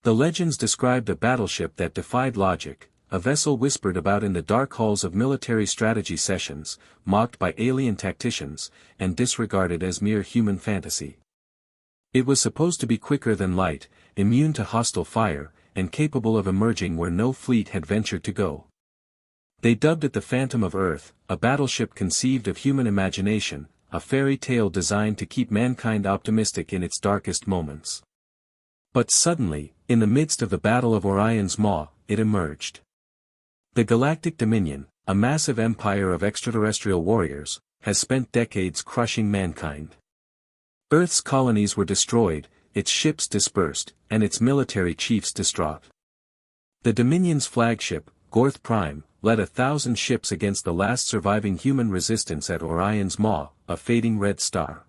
The legends described a battleship that defied logic, a vessel whispered about in the dark halls of military strategy sessions, mocked by alien tacticians, and disregarded as mere human fantasy. It was supposed to be quicker than light, immune to hostile fire, and capable of emerging where no fleet had ventured to go. They dubbed it the Phantom of Earth, a battleship conceived of human imagination, a fairy tale designed to keep mankind optimistic in its darkest moments. But suddenly, in the midst of the Battle of Orion's Maw, it emerged. The Galactic Dominion, a massive empire of extraterrestrial warriors, has spent decades crushing mankind. Earth's colonies were destroyed, its ships dispersed, and its military chiefs distraught. The Dominion's flagship, Gorth Prime, led 1,000 ships against the last surviving human resistance at Orion's Maw, a fading red star.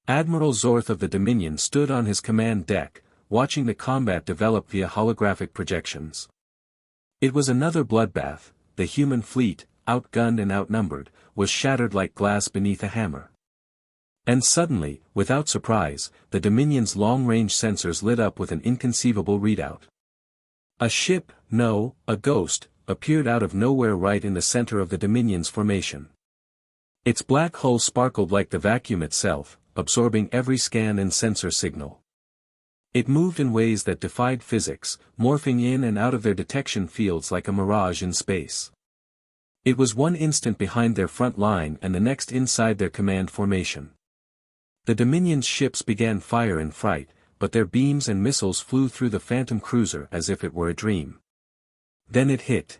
Admiral Zorth of the Dominion stood on his command deck, watching the combat develop via holographic projections. It was another bloodbath. The human fleet, outgunned and outnumbered, was shattered like glass beneath a hammer. And suddenly, without surprise, the Dominion's long-range sensors lit up with an inconceivable readout. A ship, no, a ghost, appeared out of nowhere right in the center of the Dominion's formation. Its black hull sparkled like the vacuum itself, absorbing every scan and sensor signal. It moved in ways that defied physics, morphing in and out of their detection fields like a mirage in space. It was one instant behind their front line and the next inside their command formation. The Dominion's ships began fire in fright, but their beams and missiles flew through the Phantom cruiser as if it were a dream. Then it hit.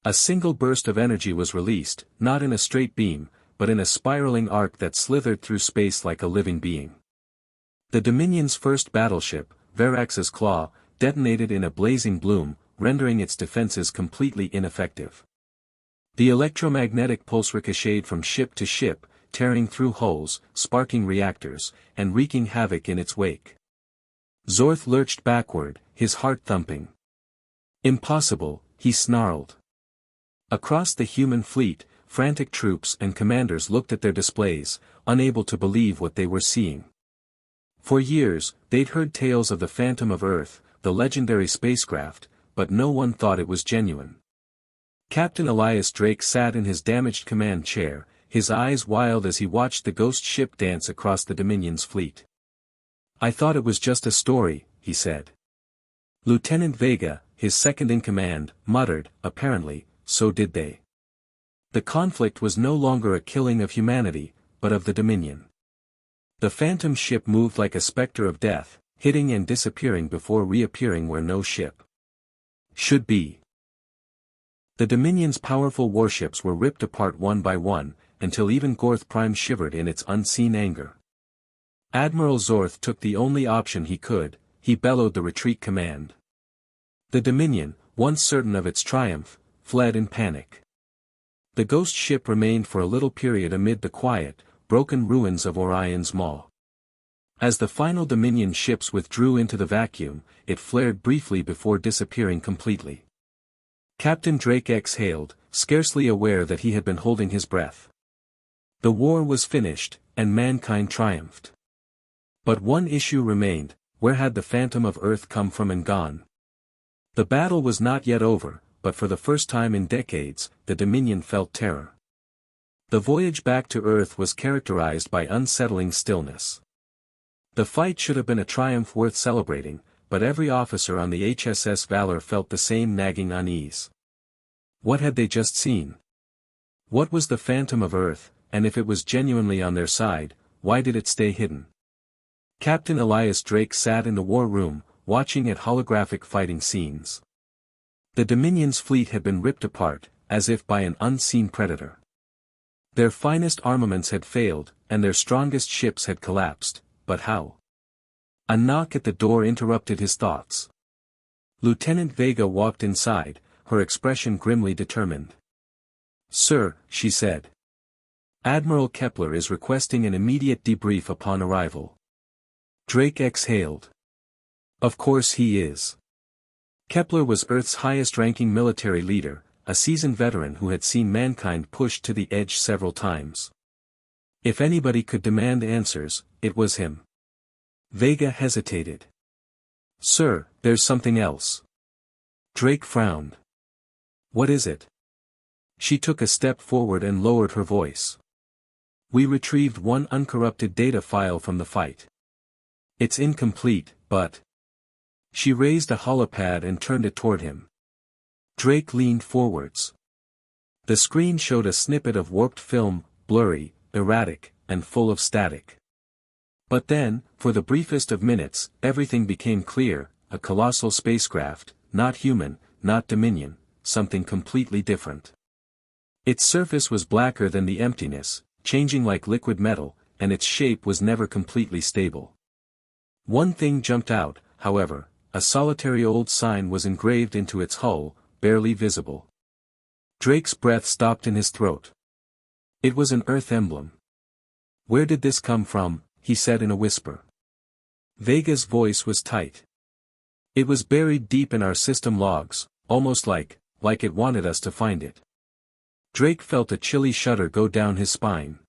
A single burst of energy was released, not in a straight beam, but in a spiraling arc that slithered through space like a living being. The Dominion's first battleship, Verax's Claw, detonated in a blazing bloom, rendering its defenses completely ineffective. The electromagnetic pulse ricocheted from ship to ship, tearing through hulls, sparking reactors, and wreaking havoc in its wake. Zorth lurched backward, his heart thumping. Impossible, he snarled. Across the human fleet, frantic troops and commanders looked at their displays, unable to believe what they were seeing. For years, they'd heard tales of the Phantom of Earth, the legendary spacecraft, but no one thought it was genuine. Captain Elias Drake sat in his damaged command chair, his eyes wild as he watched the ghost ship dance across the Dominion's fleet. "I thought it was just a story," he said. Lieutenant Vega, his second-in-command, muttered, apparently, so did they. The conflict was no longer a killing of humanity, but of the Dominion. The Phantom ship moved like a specter of death, hitting and disappearing before reappearing where no ship should be. The Dominion's powerful warships were ripped apart one by one, until even Gorth Prime shivered in its unseen anger. Admiral Zorth took the only option he could, he bellowed the retreat command. The Dominion, once certain of its triumph, fled in panic. The ghost ship remained for a little period amid the quiet, broken ruins of Orion's Maw. As the final Dominion ships withdrew into the vacuum, it flared briefly before disappearing completely. Captain Drake exhaled, scarcely aware that he had been holding his breath. The war was finished, and mankind triumphed. But one issue remained: where had the Phantom of Earth come from and gone? The battle was not yet over, but for the first time in decades, the Dominion felt terror. The voyage back to Earth was characterized by unsettling stillness. The fight should have been a triumph worth celebrating, but every officer on the HSS Valor felt the same nagging unease. What had they just seen? What was the Phantom of Earth, and if it was genuinely on their side, why did it stay hidden? Captain Elias Drake sat in the war room, watching at holographic fighting scenes. The Dominion's fleet had been ripped apart, as if by an unseen predator. Their finest armaments had failed, and their strongest ships had collapsed, but how? A knock at the door interrupted his thoughts. Lieutenant Vega walked inside, her expression grimly determined. "Sir," she said. "Admiral Kepler is requesting an immediate debrief upon arrival." Drake exhaled. Of course he is. Kepler was Earth's highest-ranking military leader, a seasoned veteran who had seen mankind pushed to the edge several times. If anybody could demand answers, it was him. Vega hesitated. Sir, there's something else. Drake frowned. What is it? She took a step forward and lowered her voice. We retrieved one uncorrupted data file from the fight. It's incomplete, but... She raised a holopad and turned it toward him. Drake leaned forwards. The screen showed a snippet of warped film, blurry, erratic, and full of static. But then, for the briefest of minutes, everything became clear, a colossal spacecraft, not human, not Dominion, something completely different. Its surface was blacker than the emptiness, changing like liquid metal, and its shape was never completely stable. One thing jumped out, however, a solitary old sign was engraved into its hull, barely visible. Drake's breath stopped in his throat. It was an Earth emblem. Where did this come from? He said in a whisper. Vega's voice was tight. It was buried deep in our system logs, almost like it wanted us to find it. Drake felt a chilly shudder go down his spine.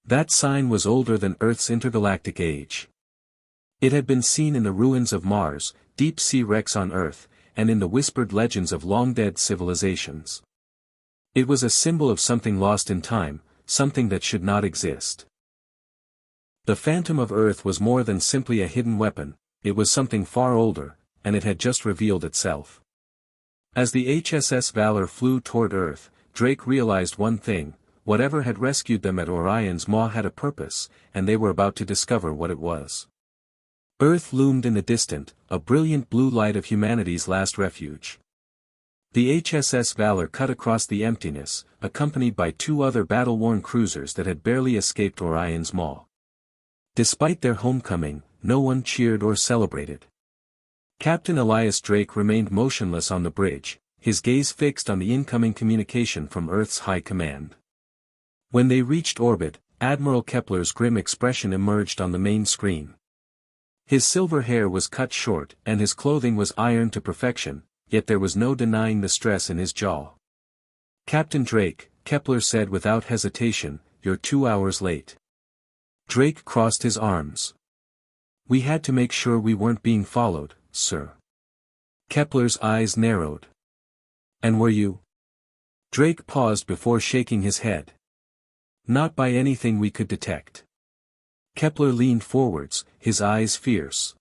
That sign was older than Earth's intergalactic age. It had been seen in the ruins of Mars, deep-sea wrecks on Earth, and in the whispered legends of long-dead civilizations. It was a symbol of something lost in time, something that should not exist. The Phantom of Earth was more than simply a hidden weapon, it was something far older, and it had just revealed itself. As the HSS Valor flew toward Earth, Drake realized one thing: whatever had rescued them at Orion's Maw had a purpose, and they were about to discover what it was. Earth loomed in the distant, a brilliant blue light of humanity's last refuge. The HSS Valor cut across the emptiness, accompanied by two other battle-worn cruisers that had barely escaped Orion's Maw. Despite their homecoming, no one cheered or celebrated. Captain Elias Drake remained motionless on the bridge, his gaze fixed on the incoming communication from Earth's High Command. When they reached orbit, Admiral Kepler's grim expression emerged on the main screen. His silver hair was cut short and his clothing was ironed to perfection, yet there was no denying the stress in his jaw. Captain Drake, Kepler said without hesitation, you're 2 hours late. Drake crossed his arms. We had to make sure we weren't being followed, sir. Kepler's eyes narrowed. And were you? Drake paused before shaking his head. Not by anything we could detect. Kepler leaned forwards, his eyes fierce.